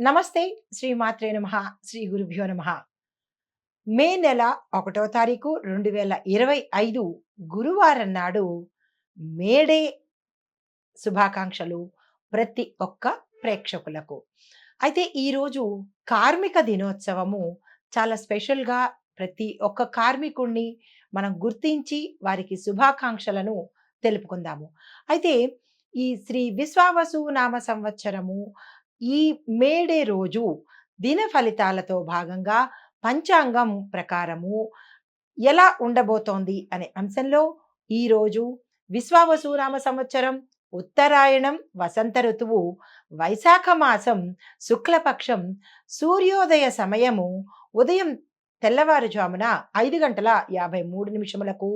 నమస్తే. శ్రీ మాత్రే నమః. శ్రీ గురుభ్యో నమః. మే నెల 1వ తారీఖు 2025 గురువారం నాడు మేడే శుభాకాంక్షలు ప్రతి ఒక్క ప్రేక్షకులకు. అయితే ఈరోజు కార్మిక దినోత్సవము చాలా స్పెషల్‌గా ప్రతి ఒక్క కార్మికుడిని మనం గుర్తించి వారికి శుభాకాంక్షలను తెలుపుకుందాము. అయితే ఈ శ్రీ విశ్వావసు నామ సంవత్సరము ఈ మేడే రోజు దిన ఫలితాలతో భాగంగా పంచాంగం ప్రకారము ఎలా ఉండబోతోంది అనే అంశంలో ఈరోజు విశ్వావసునామ సంవత్సరం ఉత్తరాయణం వసంత ఋతువు వైశాఖ మాసం శుక్లపక్షం సూర్యోదయ సమయము ఉదయం తెల్లవారుజామున 5:53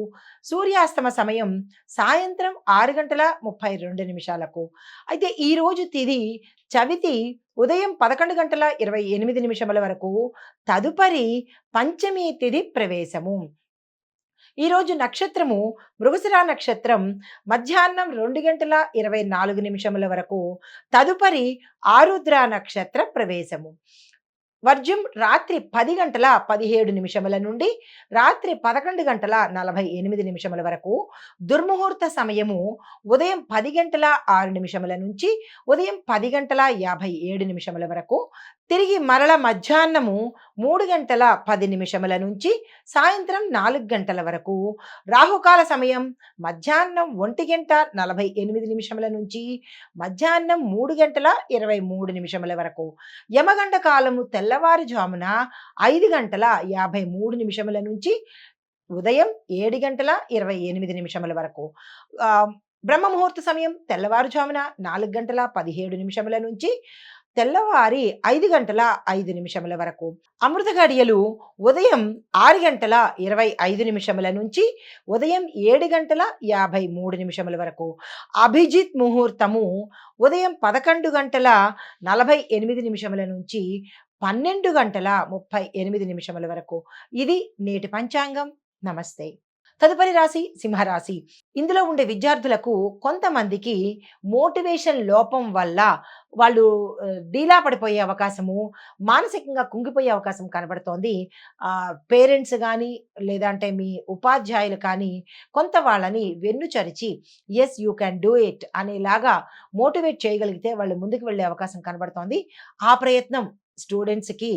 సూర్యాస్తమ సమయం సాయంత్రం 6:32 అయితే ఈరోజు తిథి చవితి ఉదయం 11:28 వరకు తదుపరి పంచమి తిథి ప్రవేశము. ఈరోజు నక్షత్రము మృగశిర నక్షత్రం మధ్యాహ్నం 2:24 వరకు తదుపరి ఆరుద్ర నక్షత్ర ప్రవేశము. వర్జం రాత్రి 10:17 నుండి రాత్రి 11:48 వరకు. దుర్ముహూర్త సమయము ఉదయం 10:06 నుంచి ఉదయం 10:57 వరకు. తిరిగి మరల మధ్యాహ్నము 3:10 నుంచి సాయంత్రం 4 వరకు. రాహుకాల సమయం మధ్యాహ్నం 1:48 నుంచి మధ్యాహ్నం 3:23 వరకు. యమగండ కాలము తెల్లవారుజామున 5:53 నుంచి ఉదయం 7:28 వరకు. బ్రహ్మ ముహూర్త సమయం తెల్లవారుజామున 4:17 నుంచి తెల్లవారి 5:05 వరకు. అమృత గడియలు ఉదయం 6:25 నుంచి ఉదయం 7:53 వరకు. అభిజిత్ ముహూర్తము ఉదయం 11:48 నుంచి 12:38 వరకు. ఇది నేటి పంచాంగం. నమస్తే. తదుపరి రాశి సింహరాశి. ఇందులో ఉండే విద్యార్థులకు కొంతమందికి మోటివేషన్ లోపం వల్ల వాళ్ళు డీలా పడిపోయే అవకాశము, మానసికంగా కుంగిపోయే అవకాశం కనబడుతోంది. పేరెంట్స్ గానీ, లేదంటే మీ ఉపాధ్యాయులు కానీ కొంత వాళ్ళని వెన్నుచరిచి yes you can do it అనేలాగా మోటివేట్ చేయగలిగితే వాళ్ళు ముందుకు వెళ్ళే అవకాశం కనబడుతోంది. ఆ ప్రయత్నం స్టూడెంట్స్‌కి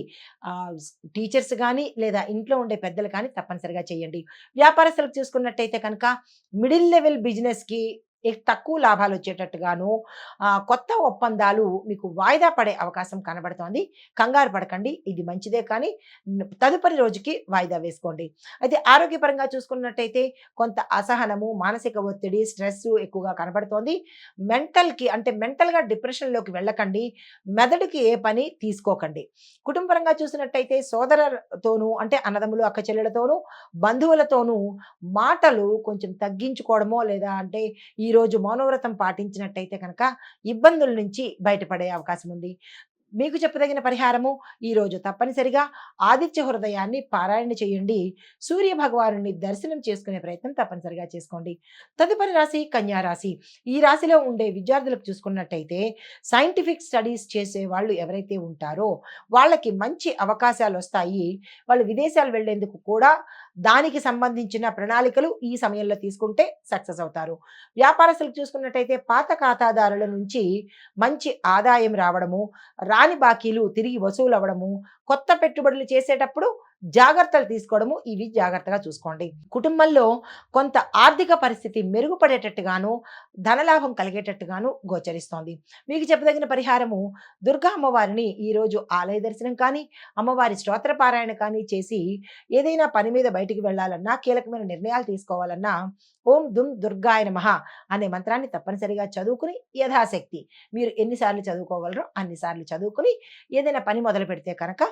టీచర్స్ గానీ, లేదా ఇంట్లో ఉండే పెద్దలు కానీ తప్పనిసరిగా చేయండి. వ్యాపారస్తులకు చూసుకున్నట్టయితే కనుక మిడిల్ లెవెల్ బిజినెస్‌కి తక్కువ లాభాలు వచ్చేటట్టుగాను, కొత్త ఒప్పందాలు మీకు వాయిదా పడే అవకాశం కనబడుతోంది. కంగారు పడకండి. ఇది మంచిదే కానీ తదుపరి రోజుకి వాయిదా వేసుకోండి. అయితే ఆరోగ్యపరంగా చూసుకున్నట్టయితే కొంత అసహనము, మానసిక ఒత్తిడి, స్ట్రెస్ ఎక్కువగా కనబడుతోంది. అంటే మెంటల్‌గా డిప్రెషన్‌లోకి వెళ్ళకండి. మెదడుకి ఏ పని తీసుకోకండి. కుటుంబపరంగా చూసినట్టయితే సోదరులతోనూ అంటే అన్నదమ్ములు, అక్క చెల్లెలతోనూ, బంధువులతోనూ మాటలు కొంచెం తగ్గించుకోవడమో లేదా అంటే ఈరోజు మౌనవ్రతం పాటించినట్టయితే కనుక ఇబ్బందుల నుంచి బయటపడే అవకాశం ఉంది. మీకు చెప్పదగిన పరిహారము ఈరోజు తప్పనిసరిగా ఆదిత్య హృదయాన్ని పారాయణ చేయండి. సూర్య భగవానుని దర్శనం చేసుకునే ప్రయత్నం తప్పనిసరిగా చేసుకోండి. తదుపరి రాశి కన్యా రాశి. ఈ రాశిలో ఉండే విద్యార్థులకు చూసుకున్నట్టయితే సైంటిఫిక్ స్టడీస్ చేసే వాళ్ళు ఎవరైతే ఉంటారో వాళ్ళకి మంచి అవకాశాలు వస్తాయి. వాళ్ళు విదేశాలు వెళ్లేందుకు కూడా దానికి సంబంధించిన ప్రణాళికలు ఈ సమయంలో తీసుకుంటే సక్సెస్ అవుతారు. వ్యాపారస్తులకు చూసుకున్నట్టయితే పాత ఖాతాదారుల నుంచి మంచి ఆదాయం రావడము, రాని బాకీలు తిరిగి వసూలు అవ్వడము, కొత్త పెట్టుబడులు చేసేటప్పుడు జాగ్రత్తలు తీసుకోవడము, ఇవి జాగ్రత్తగా చూసుకోండి. కుటుంబంలో కొంత ఆర్థిక పరిస్థితి మెరుగుపడేటట్టుగాను, ధనలాభం కలిగేటట్టుగాను గోచరిస్తోంది. మీకు చెప్పదగిన పరిహారము దుర్గా అమ్మవారిని ఈరోజు ఆలయ దర్శనం కానీ, అమ్మవారి స్తోత్ర పారాయణ కానీ చేసి ఏదైనా పని మీద బయటికి వెళ్ళాలన్నా, కీలకమైన నిర్ణయాలు తీసుకోవాలన్నా ఓం దుమ్ దుర్గాయ నమః అనే మంత్రాన్ని తప్పనిసరిగా చదువుకుని యథాశక్తి మీరు ఎన్నిసార్లు చదువుకోగలరో అన్నిసార్లు చదువుకుని ఏదైనా పని మొదలు పెడితే కనుక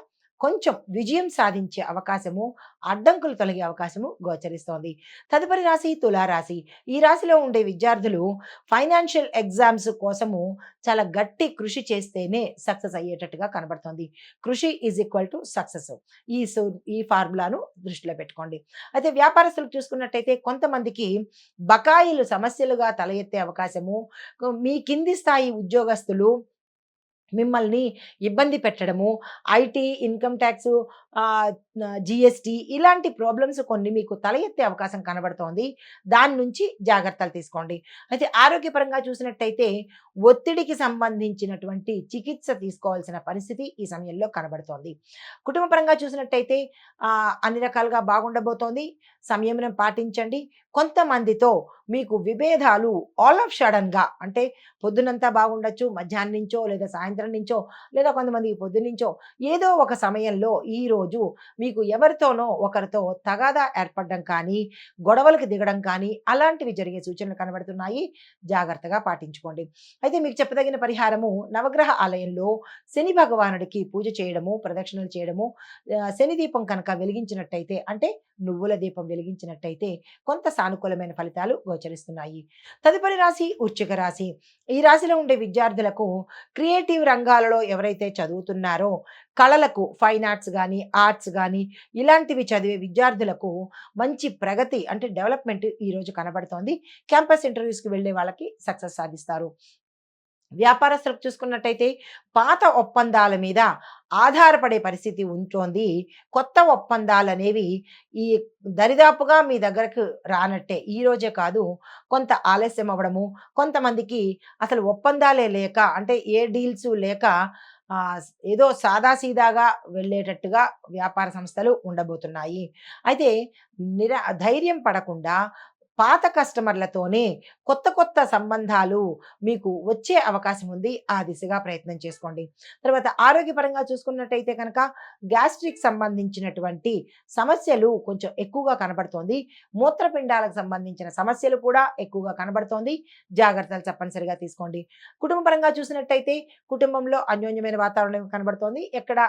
కొంచెం విజయం సాధించే అవకాశము, అడ్డంకులు తొలగే అవకాశము గోచరిస్తోంది. తదుపరి రాశి తులారాశి. ఈ రాశిలో ఉండే విద్యార్థులు ఫైనాన్షియల్ ఎగ్జామ్స్ కోసము చాలా గట్టి కృషి చేస్తేనే సక్సెస్ అయ్యేటట్టుగా కనబడుతోంది. కృషి ఈజ్ ఈక్వల్ టు సక్సెస్. ఈ ఫార్ములాను దృష్టిలో పెట్టుకోండి. అయితే వ్యాపారస్తులకు చూసుకున్నట్టయితే కొంతమందికి బకాయిలు సమస్యలుగా తల ఎత్తే అవకాశము, మీ కింది స్థాయి ఉద్యోగస్తులు మిమ్మల్ని ఇబ్బంది పెట్టడము, ఐటీ, ఇన్‌కమ్ టాక్సు, జీఎస్టీ ఇలాంటి ప్రాబ్లమ్స్ కొన్ని మీకు తల ఎత్తే అవకాశం కనబడుతోంది. దాని నుంచి జాగ్రత్తలు తీసుకోండి. అయితే ఆరోగ్యపరంగా చూసినట్టయితే ఒత్తిడికి సంబంధించినటువంటి చికిత్స తీసుకోవాల్సిన పరిస్థితి ఈ సమయంలో కనబడుతోంది. కుటుంబపరంగా చూసినట్టయితే అన్ని రకాలుగా బాగుండబోతోంది. సంయమనం పాటించండి. కొంతమందితో మీకు విభేదాలు ఆల్ ఆఫ్ సడెన్‌గా అంటే పొద్దునంతా బాగుండొచ్చు. మధ్యాహ్నం నుంచో లేదా సాయంత్రం నుంచో లేదా కొంతమందికి పొద్దున్నుంచో ఏదో ఒక సమయంలో ఈరోజు మీకు ఎవరితోనో ఒకరితో తగాదా ఏర్పడడం కానీ, గొడవలకు దిగడం కానీ అలాంటివి జరిగే సూచనలు కనబడుతున్నాయి. జాగ్రత్తగా పాటించుకోండి. అయితే మీకు చెప్పదగిన పరిహారము నవగ్రహ ఆలయంలో శని భగవానుడికి పూజ చేయడము, ప్రదక్షిణలు చేయడము, శని దీపం కనుక వెలిగించినట్టయితే అంటే నువ్వుల దీపం వెలిగించినట్టయితే కొంత సానుకూలమైన ఫలితాలు గోచరిస్తున్నాయి. తదుపరి రాశి వృశ్చిక రాశి. ఈ రాశిలో ఉండే విద్యార్థులకు క్రియేటివ్ రంగాలలో ఎవరైతే చదువుతున్నారో కళలకు ఫైన్ ఆర్ట్స్ కానీ ఆర్ట్స్ కానీ ఇలాంటివి చదివే విద్యార్థులకు మంచి ప్రగతి అంటే డెవలప్మెంట్ ఈరోజు కనబడుతోంది. క్యాంపస్ ఇంటర్వ్యూస్కి వెళ్ళే వాళ్ళకి సక్సెస్ సాధిస్తారు. వ్యాపారస్తులకు చూసుకున్నట్టయితే పాత ఒప్పందాల మీద ఆధారపడే పరిస్థితి ఉంటోంది. కొత్త ఒప్పందాలు అనేవి ఈ దరిదాపుగా మీ దగ్గరకు రానట్టే ఈ రోజే కాదు కొంత ఆలస్యం అవ్వడము, కొంతమందికి అసలు ఒప్పందాలే లేక అంటే ఏ డీల్స్ లేక ఏదో సాదాసీదాగా వెళ్ళేటట్టుగా వ్యాపార సంస్థలు ఉండబోతున్నాయి. అయితే ధైర్యం పడకుండా పాత కస్టమర్లతోనే కొత్త కొత్త సంబంధాలు మీకు వచ్చే అవకాశం ఉంది. ఆ దిశగా ప్రయత్నం చేసుకోండి. తర్వాత ఆరోగ్యపరంగా చూసుకున్నట్టయితే కనుక గ్యాస్ట్రిక్ సంబంధించినటువంటి సమస్యలు కొంచెం ఎక్కువగా కనబడుతోంది. మూత్రపిండాలకు సంబంధించిన సమస్యలు కూడా ఎక్కువగా కనబడుతోంది. జాగ్రత్తలు తప్పనిసరిగా తీసుకోండి. కుటుంబపరంగా చూసినట్టయితే కుటుంబంలో అన్యోన్యమైన వాతావరణం కనబడుతోంది. ఎక్కడ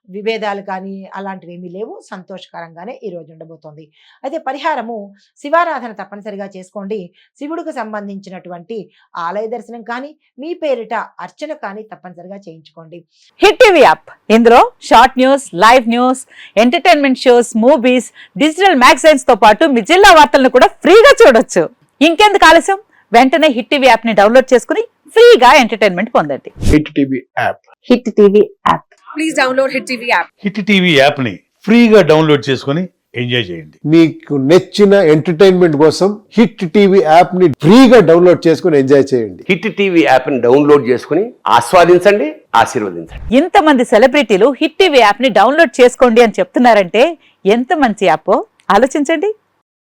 విభేదాలు కానీ అలాంటివి ఏమీ లేవు. సంతోషకరంగానే ఈ రోజు ఉండబోతోంది. అయితే పరిహారము శివారాధన తప్పనిసరిగా చేసుకోండి. శివుడికి సంబంధించినటువంటి ఆలయ దర్శనం కానీ మీ పేరిట అర్చన కానీ తప్పనిసరిగా చేయించుకోండి. హిట్ టీవీ యాప్ ఇందులో short news, live news, entertainment shows, movies, digital magazines తో పాటు మీ జిల్లా వార్తలను కూడా ఫ్రీగా చూడొచ్చు. ఇంకెందుకు ఆలస్యం, వెంటనే హిట్ టీవీ యాప్ ని డౌన్లోడ్ చేసుకుని ఫ్రీగా ఎంటర్టైన్మెంట్ పొందండి. Hit TV app. Hit TV app. Please download hit TV app. Hit TV app ని ఫ్రీగా డౌన్లోడ్ చేసుకుని ఎంజాయ్ చేయండి. మీకు నచ్చిన ఎంటర్టైన్మెంట్ కోసం హిట్ టీవీ యాప్ ని ఫ్రీగా డౌన్లోడ్ చేసుకుని ఎంజాయ్ చేయండి. హిట్ టీవీ యాప్ ని డౌన్లోడ్ చేసుకుని ఆస్వాదించండి, ఆశీర్వదించండి. ఇంతమంది సెలబ్రిటీలు హిట్ టీవీ యాప్ ని డౌన్లోడ్ చేసుకోండి అని చెప్తున్నారంటే ఎంత మంచి యాప్ ఆలోచించండి.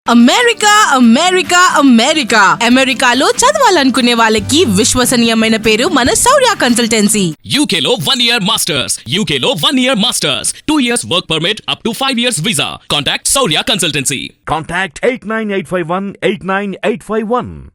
అమెరికా అమెరికా అమెరికా అమెరికాలో చదవాలనుకునే వాళ్ళకి విశ్వసనీయమైన పేరు మన శౌర్య కన్సల్టెన్సీ. UK లో 1 year masters. UK లో 1 year masters. 2 years work permit up to 5 years visa. Contact Saurya Consultancy. Contact 89851 89851.